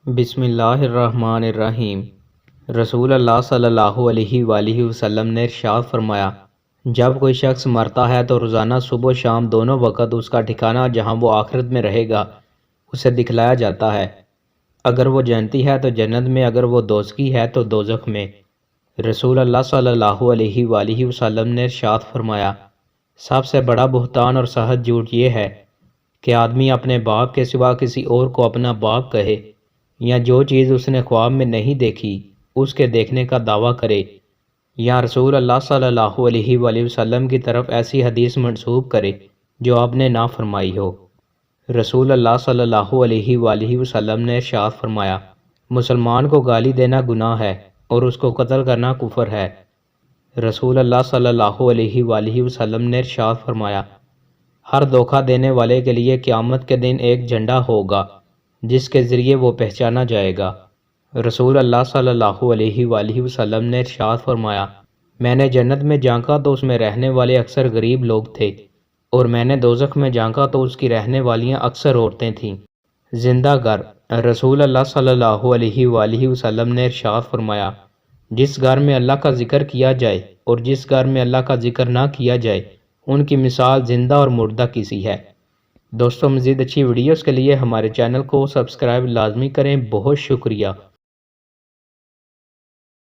بسم اللہ الرحمن الرحیم۔ رسول اللہ صلی اللہ علیہ وآلہ وسلم نے ارشاد فرمایا، جب کوئی شخص مرتا ہے تو روزانہ صبح و شام دونوں وقت اس کا ٹھکانہ جہاں وہ آخرت میں رہے گا اسے دکھلایا جاتا ہے۔ اگر وہ جنتی ہے تو جنت میں، اگر وہ دوزخی ہے تو دوزخ میں۔ رسول اللہ صلی اللہ علیہ وآلہ وسلم نے ارشاد فرمایا، سب سے بڑا بہتان اور سخت جھوٹ یہ ہے کہ آدمی اپنے باپ کے سوا کسی اور کو اپنا باپ کہے، یا جو چیز اس نے خواب میں نہیں دیکھی اس کے دیکھنے کا دعویٰ کرے، یا رسول اللہ صلی اللہ علیہ وآلہ وسلم کی طرف ایسی حدیث منسوب کرے جو آپ نے نہ فرمائی ہو۔ رسول اللہ صلی اللہ علیہ وآلہ وسلم نے ارشاد فرمایا، مسلمان کو گالی دینا گناہ ہے اور اس کو قتل کرنا کفر ہے۔ رسول اللہ صلی اللہ علیہ وآلہ وسلم نے ارشاد فرمایا، ہر دھوکہ دینے والے کے لیے قیامت کے دن ایک جھنڈا ہوگا جس کے ذریعے وہ پہچانا جائے گا۔ رسول اللہ صلی اللہ علیہ وآلہ وسلم نے ارشاد فرمایا، میں نے جنت میں جھانکا تو اس میں رہنے والے اکثر غریب لوگ تھے، اور میں نے دوزخ میں جھانکا تو اس کی رہنے والیاں اکثر عورتیں تھیں۔ زندہ گھر۔ رسول اللہ صلی اللہ علیہ وآلہ وسلم نے ارشاد فرمایا، جس گھر میں اللہ کا ذکر کیا جائے اور جس گھر میں اللہ کا ذکر نہ کیا جائے ان کی مثال زندہ اور مردہ کی سی ہے۔ دوستو، مزید اچھی ویڈیوز کے لیے ہمارے چینل کو سبسکرائب لازمی کریں۔ بہت شکریہ۔